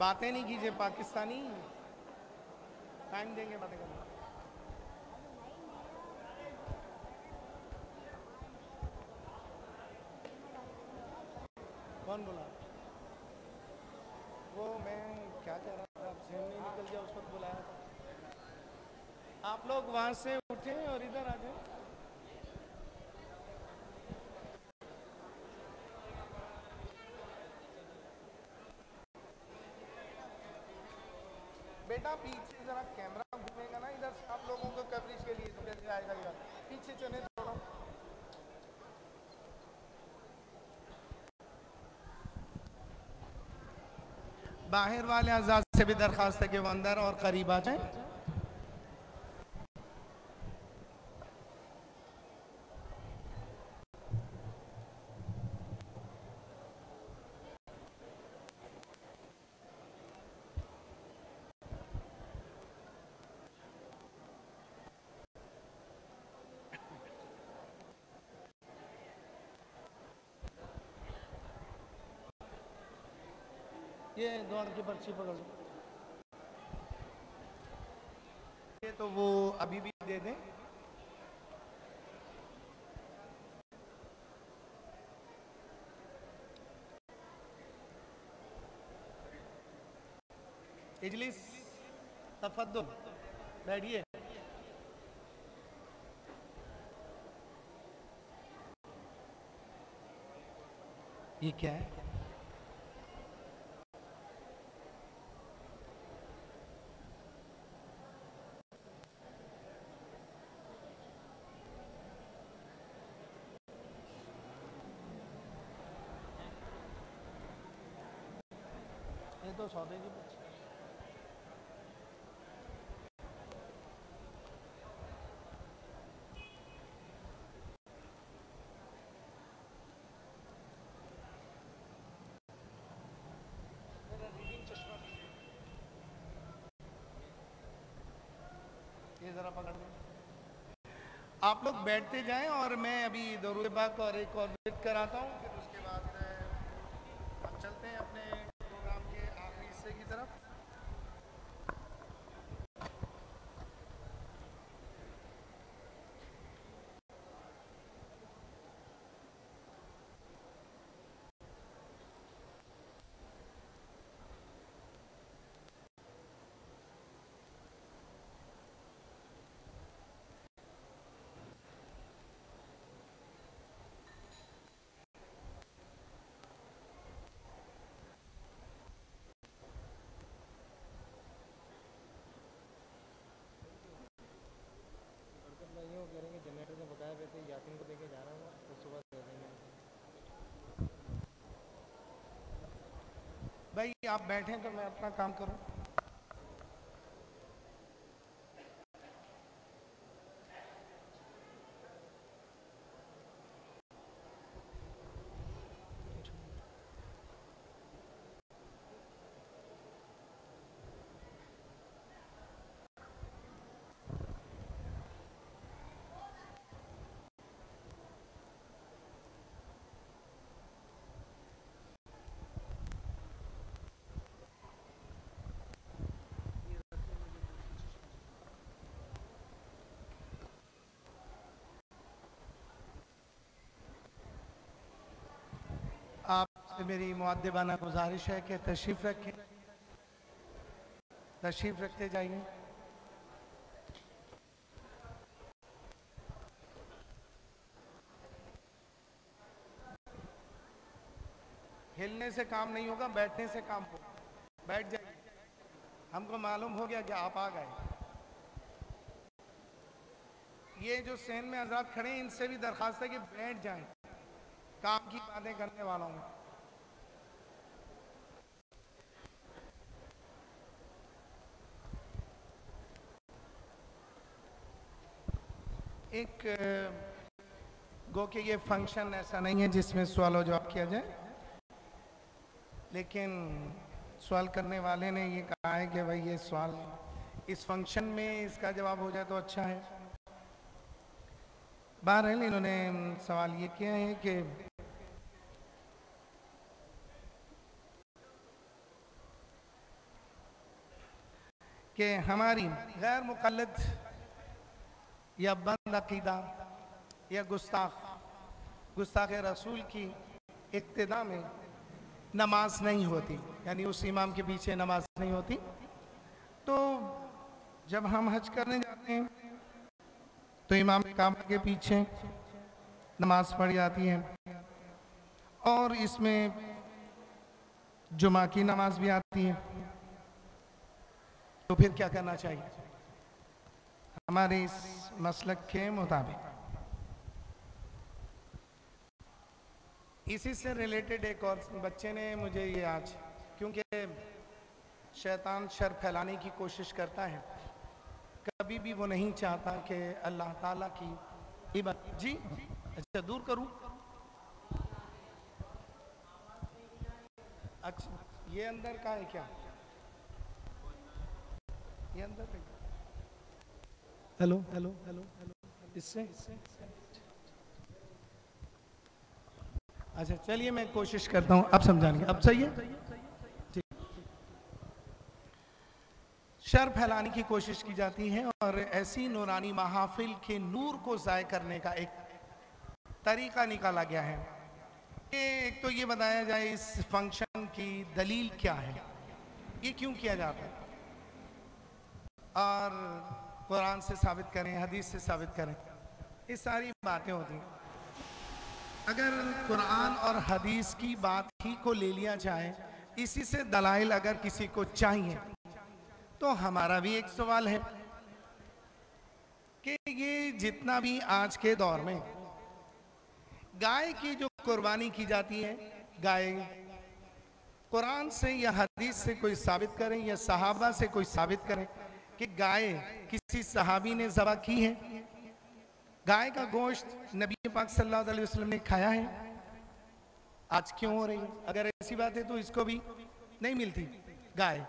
बातें नहीं कीजिए पाकिस्तानी, टाइम देंगे बातें करने। कौन बोला? वो मैं क्या कह रहा था, अब जहन नहीं निकल गया, उस वक्त बुलाया था। आप लोग वहां से उठे और इधर आ जाए। बेटा पीछे जरा कैमरा घूमेगा ना इधर से, आप लोगों को कवरेज के लिए इधर जाएगा इधर, पीछे चले थोड़ा। बाहर वाले आजाद से भी दरखास्त है कि वो अंदर और करीब आ जाए। ये दौड़ की पर्ची पकड़ लो, ये तो वो अभी भी दे दें। इजलिस तफद्दुल, बैठिए। ये क्या है? ये तो सौदे की पर्ची। मेरा रीडिंग चश्मा दीजिए, ये जरा पकड़ दें। आप लोग बैठते जाएं और मैं अभी दरूद पाक और एक और विजिट कराता हूँ, फिर उसके बाद हम चलते हैं अपने प्रोग्राम के आखिरी हिस्से की तरफ। भाइयों कह रहे हैं जनरेटर से बकाया पैसे यासीन को देके जा रहा हूँ, तो सुबह दे देंगे। भाई आप बैठें तो मैं अपना काम करूं। आपसे मेरी मुअद्दिबाना गुजारिश है कि तशरीफ रखें, तशरीफ रखते जाइए। हिलने से काम नहीं होगा, बैठने से काम होगा। बैठ जाइए, हमको मालूम हो गया कि आप आ गए। ये जो सेन में आजाद खड़े हैं, इनसे भी दरखास्त है कि बैठ जाएं, काम की बातें करने वालों में। एक गो कि ये फंक्शन ऐसा नहीं है जिसमें सवाल और जवाब किया जाए, लेकिन सवाल करने वाले ने ये कहा है कि भाई ये सवाल इस फंक्शन में इसका जवाब हो जाए तो अच्छा है। बहरहाल इन्होंने सवाल ये किया है कि कि हमारी गैर मुक़ल्लिद या बंद अकीदा या गुस्ताख रसूल की इक्तिदा में नमाज नहीं होती, यानी उस इमाम के पीछे नमाज नहीं होती। तो जब हम हज करने जाते हैं तो इमाम काबा के पीछे नमाज पढ़ी जाती है और इसमें जुमा की नमाज भी आती है। तो फिर क्या करना चाहिए हमारे इस मसलक के मुताबिक? इसी से रिलेटेड एक और बच्चे ने मुझे ये आज, क्योंकि शैतान शर फैलाने की कोशिश करता है, कभी भी वो नहीं चाहता कि अल्लाह ताला की इबादत। जी अच्छा, दूर करूं? अच्छा, ये अंदर का है क्या? ये अंदर है? हेलो हेलो हेलो हेलो, इससे अच्छा, चलिए मैं कोशिश करता हूं, अब समझाने। अब सही है? शर फैलाने की कोशिश की जाती है और ऐसी नूरानी महाफिल के नूर को ज़ाय करने का एक तरीका निकाला गया है कि एक तो ये बताया जाए इस फंक्शन की दलील क्या है, ये क्यों किया जाता है, और कुरान से साबित करें, हदीस से साबित करें, ये सारी बातें होती हैं। अगर कुरान और हदीस की बात ही को ले लिया जाए, इसी से दलाइल अगर किसी को चाहिए, तो हमारा भी एक सवाल है कि ये जितना भी आज के दौर में गाय की जो कुर्बानी की जाती है, गाय कुरान से या हदीस से कोई साबित करें या सहाबा से कोई साबित करें कि गाय किसी सहाबी ने ज़बह की है, गाय का गोश्त नबी पाक सल्लल्लाहु अलैहि वसल्लम ने खाया है, आज क्यों हो रही है? अगर ऐसी बात है तो इसको भी नहीं मिलती गाय,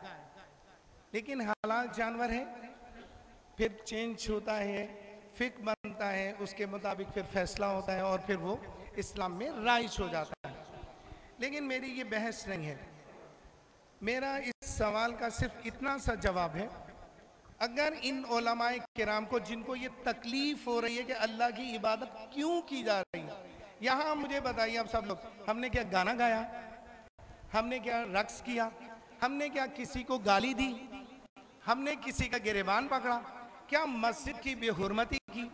लेकिन हलाल जानवर है, फिर चेंज होता है, फिक बनता है, उसके मुताबिक फिर फैसला होता है और फिर वो इस्लाम में राइज हो जाता है। लेकिन मेरी ये बहस नहीं है, मेरा इस सवाल का सिर्फ इतना सा जवाब है, अगर इन उलमाए किराम को जिनको ये तकलीफ हो रही है कि अल्लाह की इबादत क्यों की जा रही है, यहाँ मुझे बताइए आप सब लोग, हमने क्या गाना गाया, हमने क्या रक्स किया, हमने क्या किसी को गाली दी, हमने किसी का गिरेबान पकड़ा, क्या मस्जिद की बेहुरमती की,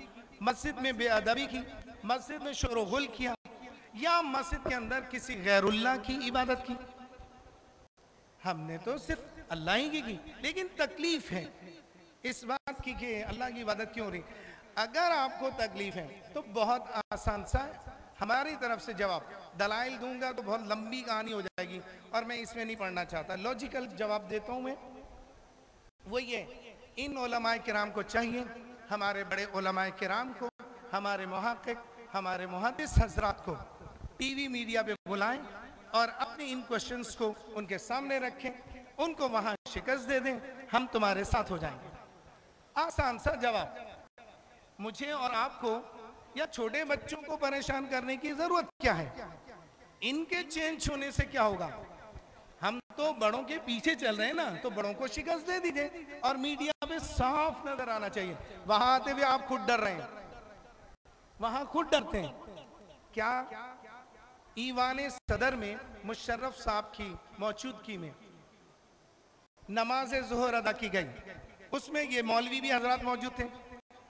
मस्जिद में बेअदबी की, मस्जिद में शोरगुल किया, या मस्जिद के अंदर किसी गैरुल्लाह की इबादत की? हमने तो सिर्फ अल्लाह ही की। लेकिन तकलीफ है इस बात की कि अल्लाह की इबादत क्यों हो रही। अगर आपको तकलीफ है तो बहुत आसान सा हमारी तरफ से जवाब, दलाइल दूंगा तो बहुत लंबी कहानी हो जाएगी और मैं इसमें नहीं पढ़ना चाहता, लॉजिकल जवाब देता हूं मैं। वो ये, इन उलमाए किराम को चाहिए, हमारे बड़े उलमाए किराम को, हमारे मुहक्किक, हमारे मुहद्दिस हजरात को टीवी मीडिया पे बुलाएं और अपने इन क्वेश्चंस को उनके सामने रखें, उनको वहां शिकस्त दे दें, हम तुम्हारे साथ हो जाएंगे। आसान सा जवाब। मुझे और आपको या छोटे बच्चों को परेशान करने की जरूरत क्या है? इनके चेंज होने से क्या होगा? हम तो बड़ों के पीछे चल रहे हैं ना, तो बड़ों को शिकस्त दे दीजिए और मीडिया पे साफ नजर आना चाहिए। वहां आते हुए आप खुद डर रहे हैं, वहां खुद डरते हैं क्या? ईवान सदर में मुशर्रफ साहब की मौजूदगी में नमाज ज़ोहर अदा की गई, उसमें ये मौलवी भी हजरात मौजूद थे,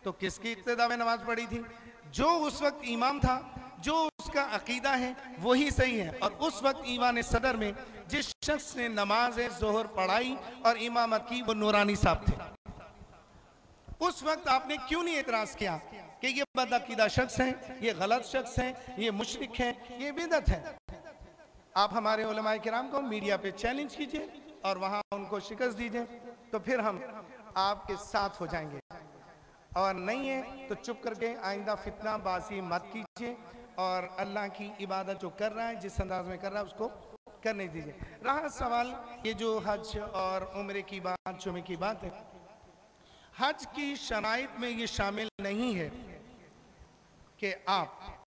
तो किसकी इब्तिदा में नमाज पढ़ी थी? जो उस वक्त इमाम था, जो उसका अकीदा है वही सही है। और उस वक्त ईवान सदर में जिस शख्स ने नमाज ज़ोहर पढ़ाई और इमामत की, वो नूरानी साहब थे। उस वक्त आपने क्यों नहीं एतराज किया कि ये बदअकीदा शख्स है, ये गलत शख्स है, ये मुशरिक है, ये बिदअत है? आप हमारे उलमाए किराम को मीडिया पे चैलेंज कीजिए और वहां उनको शिकस्त दीजिए, तो फिर हम आपके साथ हो जाएंगे। और नहीं है तो चुप करके आइंदा फितना बाजी मत कीजिए और अल्लाह की इबादत जो कर रहा है, जिस अंदाज में कर रहा है, उसको करने दीजिए। रहा सवाल ये जो हज और उम्रे की बात, जुमे की बात है, हज की शराइत में ये शामिल नहीं है कि आप